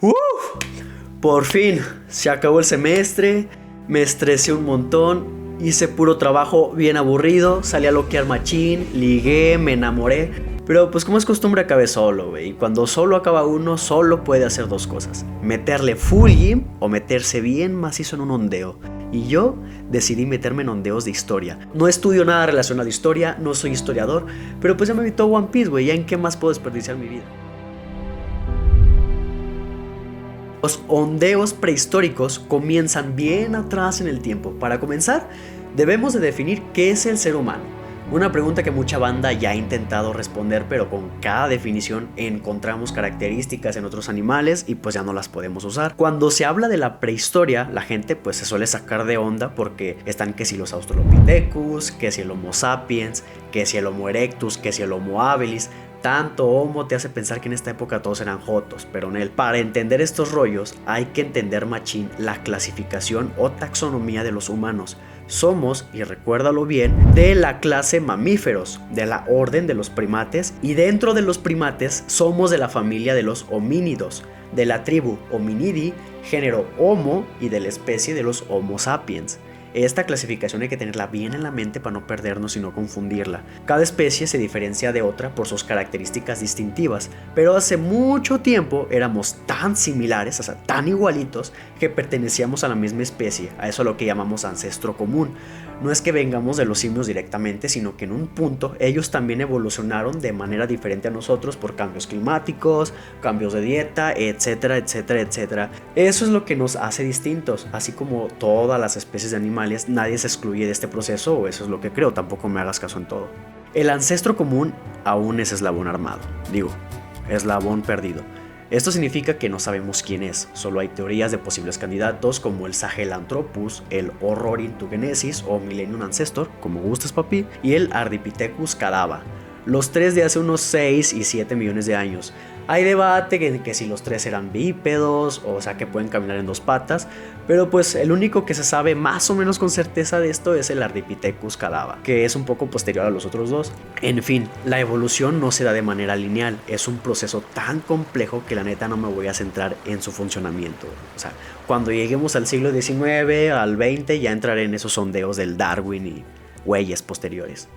¡Uh! Por fin, se acabó el semestre, me estresé un montón, hice puro trabajo bien aburrido, salí a loquear machín, ligué, me enamoré. Pero pues como es costumbre acabé solo, güey. Y cuando solo acaba uno, solo puede hacer dos cosas. Meterle full gym o meterse bien macizo en un ondeo. Y yo decidí meterme en ondeos de historia. No estudio nada relacionado a historia, no soy historiador, pero pues ya me vi todo One Piece, güey. ¿Ya en qué más puedo desperdiciar mi vida? Los ondeos prehistóricos comienzan bien atrás en el tiempo. Para comenzar, debemos de definir qué es el ser humano. Una pregunta que mucha banda ya ha intentado responder, pero con cada definición encontramos características en otros animales y pues ya no las podemos usar. Cuando se habla de la prehistoria, la gente pues se suele sacar de onda porque están que si los Australopithecus, que si el Homo sapiens, que si el Homo erectus, que si el Homo habilis. Tanto homo te hace pensar que en esta época todos eran jotos, pero en él, para entender estos rollos hay que entender machín la clasificación o taxonomía de los humanos. Somos, y recuérdalo bien, de la clase mamíferos, de la orden de los primates, y dentro de los primates somos de la familia de los homínidos, de la tribu Hominidi, género Homo y de la especie de los Homo sapiens. Esta clasificación hay que tenerla bien en la mente para no perdernos y no confundirla. Cada especie se diferencia de otra por sus características distintivas, pero hace mucho tiempo éramos tan similares, o sea, tan igualitos, que pertenecíamos a la misma especie, a eso a lo que llamamos ancestro común. No es que vengamos de los simios directamente, sino que en un punto ellos también evolucionaron de manera diferente a nosotros por cambios climáticos, cambios de dieta, etcétera, etcétera, etcétera. Eso es lo que nos hace distintos, así como todas las especies de animales, nadie se excluye de este proceso, o eso es lo que creo, tampoco me hagas caso en todo. El ancestro común aún es eslabón armado, digo, eslabón perdido. Esto significa que no sabemos quién es, solo hay teorías de posibles candidatos como el Sahelanthropus, el Ororhyntugenesis o Millennium Ancestor, como gustes papi, y el Ardipithecus cadava, los tres de hace unos 6 y 7 millones de años. Hay debate que si los tres eran bípedos, o sea que pueden caminar en dos patas, pero pues el único que se sabe más o menos con certeza de esto es el Ardipithecus cadava, que es un poco posterior a los otros dos. En fin, la evolución no se da de manera lineal, es un proceso tan complejo que la neta no me voy a centrar en su funcionamiento. O sea, cuando lleguemos al siglo XIX, al XX, ya entraré en esos sondeos del Darwin y güeyes posteriores.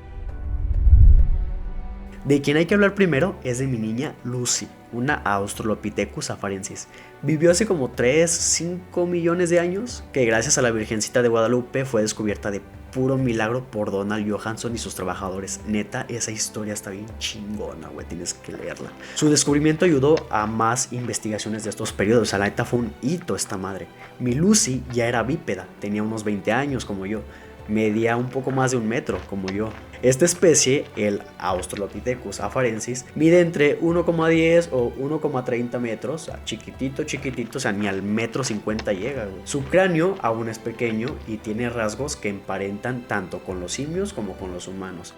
De quien hay que hablar primero es de mi niña Lucy, una Australopithecus afarensis. Vivió hace como 3-5 millones de años, que gracias a la Virgencita de Guadalupe fue descubierta de puro milagro por Donald Johanson y sus trabajadores. Neta, esa historia está bien chingona, güey, tienes que leerla. Su descubrimiento ayudó a más investigaciones de estos periodos, o sea, la neta fue un hito esta madre. Mi Lucy ya era bípeda, tenía unos 20 años como yo. Medía un poco más de 1 metro, como yo. Esta especie, el Australopithecus afarensis, mide entre 1,10 o 1,30 metros, o sea, chiquitito, o sea, ni al 1,50 m llega, güey. Su cráneo aún es pequeño y tiene rasgos que emparentan tanto con los simios como con los humanos.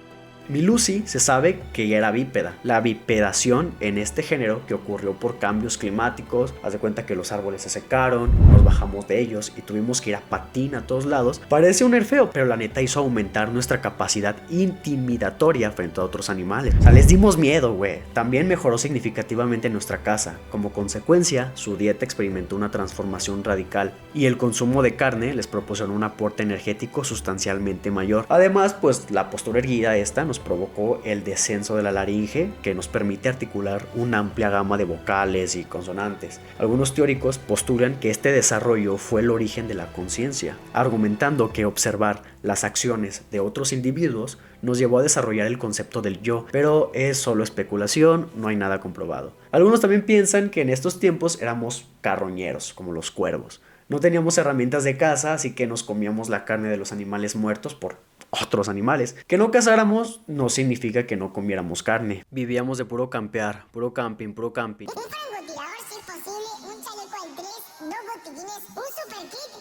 Mi Lucy se sabe que ya era bípeda. La bipedación en este género que ocurrió por cambios climáticos, haz de cuenta que los árboles se secaron, nos bajamos de ellos y tuvimos que ir a patín a todos lados, parece un nerfeo, pero la neta hizo aumentar nuestra capacidad intimidatoria frente a otros animales. O sea, les dimos miedo, güey. También mejoró significativamente nuestra caza. Como consecuencia, su dieta experimentó una transformación radical y el consumo de carne les proporcionó un aporte energético sustancialmente mayor. Además, pues la postura erguida esta nos provocó el descenso de la laringe, que nos permite articular una amplia gama de vocales y consonantes. Algunos teóricos postulan que este desarrollo fue el origen de la conciencia, argumentando que observar las acciones de otros individuos nos llevó a desarrollar el concepto del yo, pero es solo especulación, no hay nada comprobado. Algunos también piensan que en estos tiempos éramos carroñeros, como los cuervos. No teníamos herramientas de caza, así que nos comíamos la carne de los animales muertos por otros animales. Que no cazáramos no significa que no comiéramos carne. Vivíamos de puro campear, puro camping, puro camping. Un francotirador si es posible, un chaleco al 3, 2 botellines, un super kit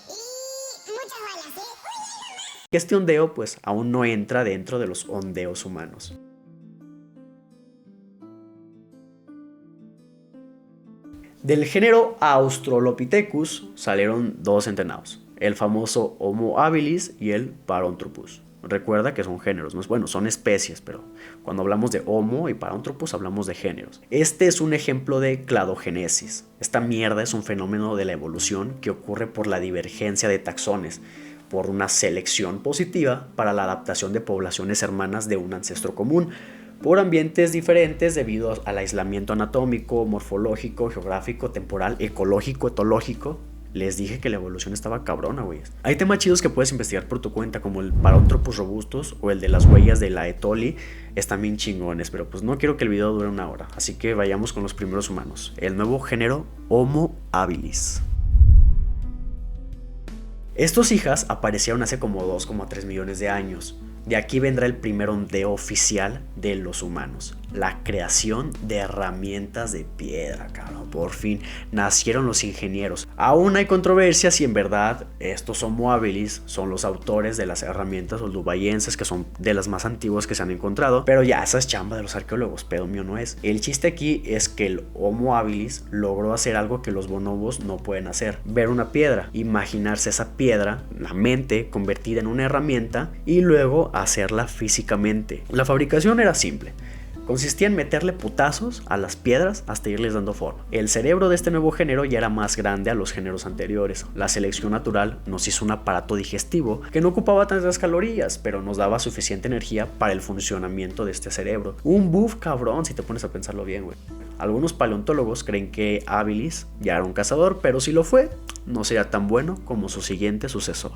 y muchas balas, ¿eh? Este ondeo pues aún no entra dentro de los ondeos humanos. Del género Australopithecus salieron dos entrenados, el famoso Homo habilis y el Paranthropus. Recuerda que son géneros, no es bueno, son especies, pero cuando hablamos de Homo y Paranthropus hablamos de géneros. Este es un ejemplo de cladogénesis. Esta mierda es un fenómeno de la evolución que ocurre por la divergencia de taxones, por una selección positiva para la adaptación de poblaciones hermanas de un ancestro común, por ambientes diferentes debido al aislamiento anatómico, morfológico, geográfico, temporal, ecológico, etológico. Les dije que la evolución estaba cabrona, güey. Hay temas chidos que puedes investigar por tu cuenta, como el Paranthropus robustus o el de las huellas de la Etoli. Están bien chingones, pero pues no quiero que el video dure 1 hora. Así que vayamos con los primeros humanos. El nuevo género Homo habilis. Estos hijas aparecieron hace como 2,3 millones de años. De aquí vendrá el primer ondeo oficial de los humanos, la creación de herramientas de piedra, cabrón. Por fin nacieron los ingenieros. Aún hay controversia si en verdad estos Homo habilis son los autores de las herramientas olduvaienses, que son de las más antiguas que se han encontrado, pero ya esa es chamba de los arqueólogos, pedo mío no es. El chiste aquí es que el Homo habilis logró hacer algo que los bonobos no pueden hacer: ver una piedra, imaginarse esa piedra, la mente convertida en una herramienta y luego hacerla físicamente. La fabricación era simple. Consistía en meterle putazos a las piedras hasta irles dando forma. El cerebro de este nuevo género ya era más grande a los géneros anteriores. La selección natural nos hizo un aparato digestivo que no ocupaba tantas calorías, pero nos daba suficiente energía para el funcionamiento de este cerebro. Un buff cabrón si te pones a pensarlo bien, güey. Algunos paleontólogos creen que habilis ya era un cazador, pero si lo fue, no sería tan bueno como su siguiente sucesor.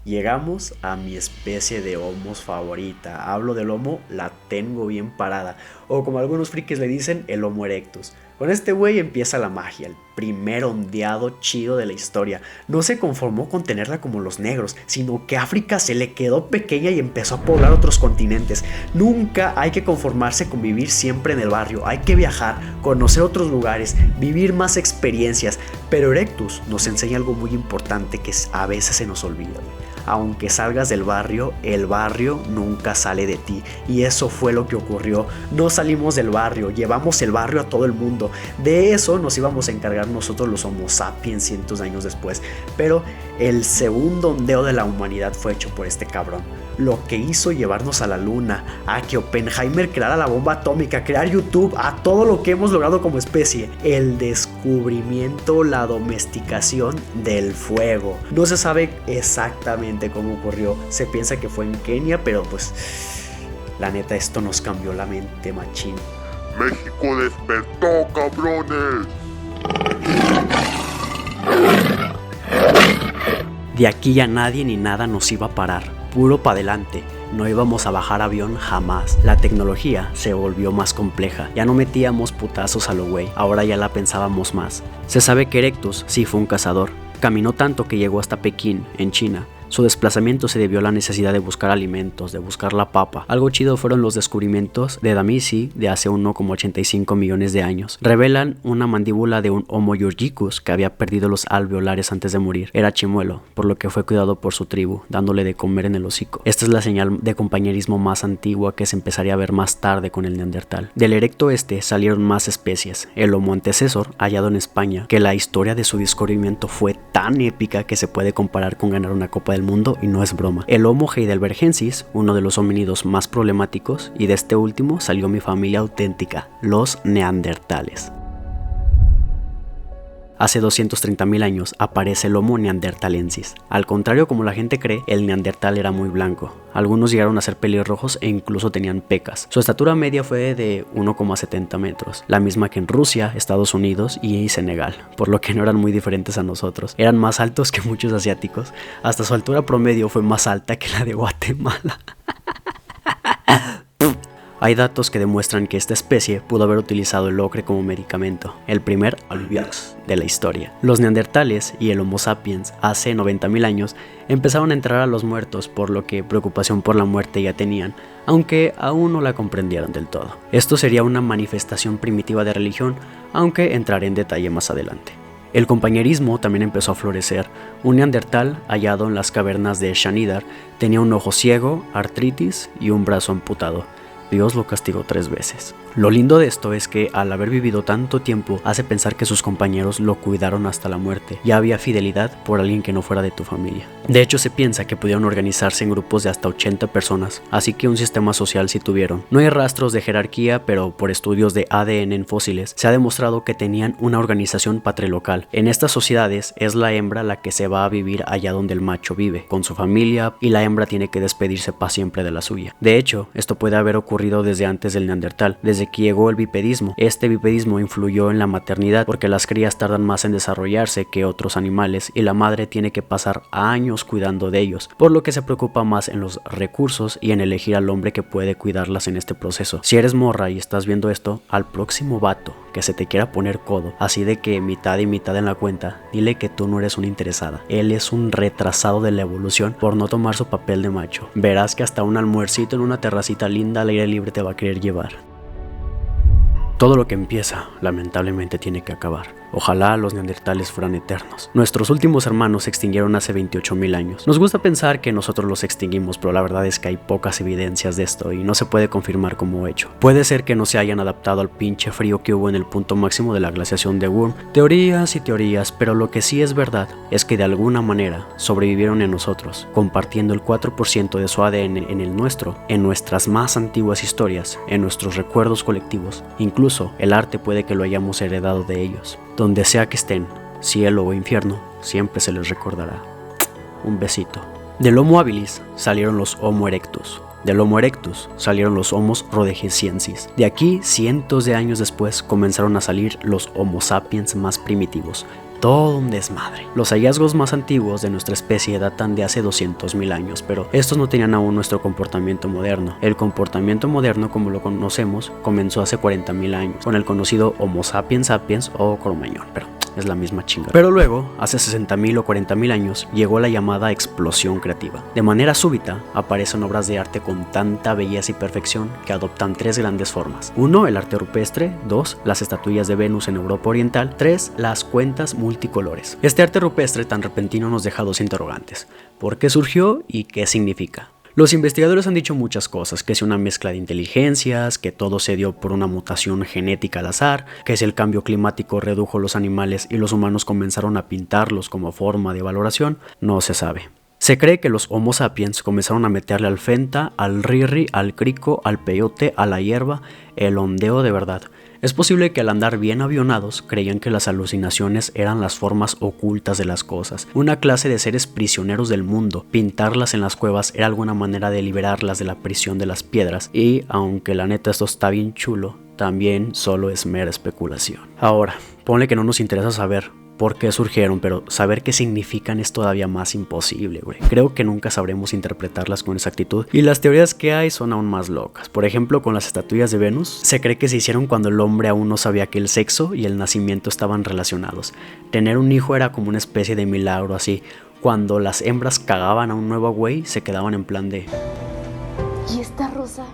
Llegamos a mi especie de homos favorita. Hablo del Homo, la tengo bien parada, o como algunos frikis le dicen, el Homo erectus. Con este güey empieza la magia, el primer ondeado chido de la historia. No se conformó con tenerla como los negros, sino que África se le quedó pequeña y empezó a poblar otros continentes. Nunca hay que conformarse con vivir siempre en el barrio, hay que viajar, conocer otros lugares, vivir más experiencias. Pero Erectus nos enseña algo muy importante que a veces se nos olvida. Aunque salgas del barrio, el barrio nunca sale de ti. Y eso fue lo que ocurrió. No salimos del barrio, llevamos el barrio a todo el mundo. De eso nos íbamos a encargar nosotros los Homo sapiens cientos de años después. Pero el segundo ondeo de la humanidad fue hecho por este cabrón. Lo que hizo llevarnos a la luna, a que Oppenheimer creara la bomba atómica, a crear YouTube, a todo lo que hemos logrado como especie. El descubrimiento, la domesticación del fuego. No se sabe exactamente cómo ocurrió. Se piensa que fue en Kenia, pero pues la neta esto nos cambió la mente, machín. ¡México despertó, cabrones! De aquí ya nadie ni nada nos iba a parar. Puro pa' adelante, no íbamos a bajar avión jamás. La tecnología se volvió más compleja, ya no metíamos putazos a lo güey, ahora ya la pensábamos más. Se sabe que Erectus sí fue un cazador, caminó tanto que llegó hasta Pekín, en China. Su desplazamiento se debió a la necesidad de buscar alimentos, de buscar la papa. Algo chido fueron los descubrimientos de Damisi de hace 1,85 millones de años. Revelan una mandíbula de un Homo georgicus que había perdido los alveolares antes de morir. Era chimuelo, por lo que fue cuidado por su tribu, dándole de comer en el hocico. Esta es la señal de compañerismo más antigua que se empezaría a ver más tarde con el Neandertal. Del erecto salieron más especies. El Homo antecesor, hallado en España, que la historia de su descubrimiento fue tan épica que se puede comparar con ganar una Copa del Mundo, y no es broma. El Homo heidelbergensis, uno de los homínidos más problemáticos, y de este último salió mi familia auténtica, los neandertales. Hace 230.000 años aparece el Homo neanderthalensis. Al contrario como la gente cree, el neandertal era muy blanco. Algunos llegaron a ser pelirrojos e incluso tenían pecas. Su estatura media fue de 1,70 metros, la misma que en Rusia, Estados Unidos y Senegal, por lo que no eran muy diferentes a nosotros. Eran más altos que muchos asiáticos. Hasta su altura promedio fue más alta que la de Guatemala. Hay datos que demuestran que esta especie pudo haber utilizado el ocre como medicamento, el primer Albiax de la historia. Los neandertales y el Homo sapiens hace 90.000 años empezaron a enterrar a los muertos, por lo que preocupación por la muerte ya tenían, aunque aún no la comprendieron del todo. Esto sería una manifestación primitiva de religión, aunque entraré en detalle más adelante. El compañerismo también empezó a florecer. Un neandertal hallado en las cavernas de Shanidar tenía un ojo ciego, artritis y un brazo amputado. Dios lo castigó 3 veces. Lo lindo de esto es que al haber vivido tanto tiempo hace pensar que sus compañeros lo cuidaron hasta la muerte. Ya había fidelidad por alguien que no fuera de tu familia. De hecho, se piensa que pudieron organizarse en grupos de hasta 80 personas, así que un sistema social sí tuvieron. No hay rastros de jerarquía, pero por estudios de ADN en fósiles se ha demostrado que tenían una organización patrilocal. En estas sociedades es la hembra la que se va a vivir allá donde el macho vive, con su familia, y la hembra tiene que despedirse para siempre de la suya. De hecho, esto puede haber ocurrido desde antes del Neandertal, desde que llegó el bipedismo. Este bipedismo influyó en la maternidad porque las crías tardan más en desarrollarse que otros animales y la madre tiene que pasar años cuidando de ellos, por lo que se preocupa más en los recursos y en elegir al hombre que puede cuidarlas en este proceso. Si eres morra y estás viendo esto, al próximo vato que se te quiera poner codo, así de que mitad y mitad en la cuenta, dile que tú no eres una interesada. Él es un retrasado de la evolución por no tomar su papel de macho. Verás que hasta un almuercito en una terracita linda al aire libre te va a querer llevar. Todo lo que empieza, lamentablemente, tiene que acabar. Ojalá los neandertales fueran eternos. Nuestros últimos hermanos se extinguieron hace 28.000 años. Nos gusta pensar que nosotros los extinguimos, pero la verdad es que hay pocas evidencias de esto y no se puede confirmar como hecho. Puede ser que no se hayan adaptado al pinche frío que hubo en el punto máximo de la glaciación de Würm. Teorías y teorías, pero lo que sí es verdad es que de alguna manera sobrevivieron en nosotros, compartiendo el 4% de su ADN en el nuestro, en nuestras más antiguas historias, en nuestros recuerdos colectivos. Incluso el arte puede que lo hayamos heredado de ellos. Donde sea que estén, cielo o infierno, siempre se les recordará. Un besito. Del Homo habilis salieron los Homo erectus. Del Homo erectus salieron los Homo rhodesiensis. De aquí, cientos de años después, comenzaron a salir los Homo sapiens más primitivos. Todo un desmadre. Los hallazgos más antiguos de nuestra especie datan de hace 200.000 años, pero estos no tenían aún nuestro comportamiento moderno. El comportamiento moderno, como lo conocemos, comenzó hace 40.000 años, con el conocido Homo sapiens sapiens o Cro-Magnon, pero es la misma chingada. Pero luego, hace 60.000 o 40.000 años, llegó la llamada explosión creativa. De manera súbita, aparecen obras de arte con tanta belleza y perfección que adoptan tres grandes formas. 1. El arte rupestre. 2. Las estatuillas de Venus en Europa Oriental. 3. Las cuentas multicolores. Este arte rupestre tan repentino nos deja dos interrogantes. ¿Por qué surgió y qué significa? Los investigadores han dicho muchas cosas, que es una mezcla de inteligencias, que todo se dio por una mutación genética al azar, que si el cambio climático redujo los animales y los humanos comenzaron a pintarlos como forma de valoración, no se sabe. Se cree que los Homo sapiens comenzaron a meterle al fenta, al riri, al crico, al peyote, a la hierba, el ondeo de verdad. Es posible que al andar bien avionados creían que las alucinaciones eran las formas ocultas de las cosas, una clase de seres prisioneros del mundo. Pintarlas en las cuevas era alguna manera de liberarlas de la prisión de las piedras y, aunque la neta esto está bien chulo, también solo es mera especulación. Ahora, ponle que no nos interesa saber por qué surgieron, pero saber qué significan es todavía más imposible, güey. Creo que nunca sabremos interpretarlas con exactitud y las teorías que hay son aún más locas. Por ejemplo, con las estatuillas de Venus, se cree que se hicieron cuando el hombre aún no sabía que el sexo y el nacimiento estaban relacionados. Tener un hijo era como una especie de milagro así. Cuando las hembras cagaban a un nuevo güey, se quedaban en plan de... ¿Y esta rosa?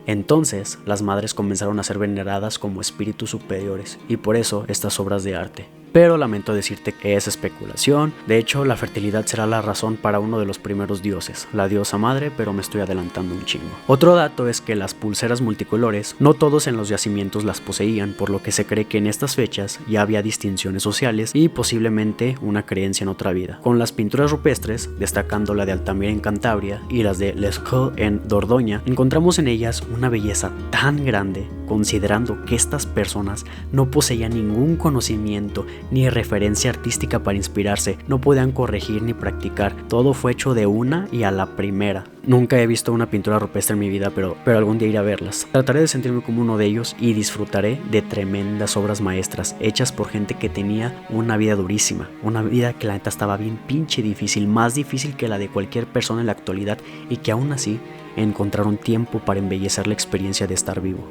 Entonces, las madres comenzaron a ser veneradas como espíritus superiores y por eso estas obras de arte. Pero lamento decirte que es especulación. De hecho, la fertilidad será la razón para uno de los primeros dioses, la diosa madre, pero me estoy adelantando un chingo. Otro dato es que las pulseras multicolores, no todos en los yacimientos las poseían, por lo que se cree que en estas fechas ya había distinciones sociales y posiblemente una creencia en otra vida. Con las pinturas rupestres, destacando la de Altamira en Cantabria y las de Lescaut en Dordoña, encontramos en ellas una belleza tan grande, considerando que estas personas no poseían ningún conocimiento ni referencia artística para inspirarse, no podían corregir ni practicar, todo fue hecho de una y a la primera. Nunca he visto una pintura rupestre en mi vida, pero algún día iré a verlas. Trataré de sentirme como uno de ellos y disfrutaré de tremendas obras maestras hechas por gente que tenía una vida durísima, una vida que la neta estaba bien pinche difícil, más difícil que la de cualquier persona en la actualidad y que aún así encontraron tiempo para embellecer la experiencia de estar vivo.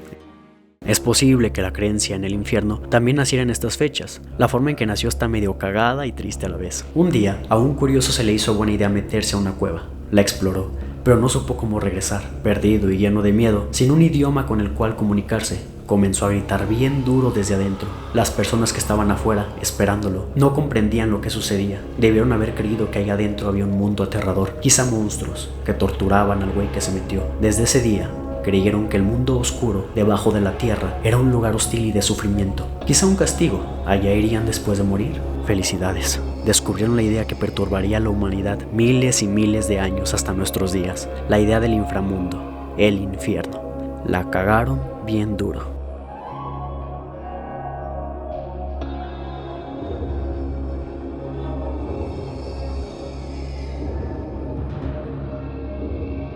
Es posible que la creencia en el infierno también naciera en estas fechas. La forma en que nació está medio cagada y triste a la vez. Un día, a un curioso se le hizo buena idea meterse a una cueva. La exploró, pero no supo cómo regresar. Perdido y lleno de miedo, sin un idioma con el cual comunicarse, comenzó a gritar bien duro desde adentro. Las personas que estaban afuera, esperándolo, no comprendían lo que sucedía. Debieron haber creído que ahí adentro había un mundo aterrador, quizá monstruos, que torturaban al güey que se metió. Desde ese día, Creyeron que el mundo oscuro, debajo de la tierra, era un lugar hostil y de sufrimiento. Quizá un castigo. Allá irían después de morir. Felicidades. Descubrieron la idea que perturbaría a la humanidad miles y miles de años hasta nuestros días. La idea del inframundo, el infierno. La cagaron bien duro.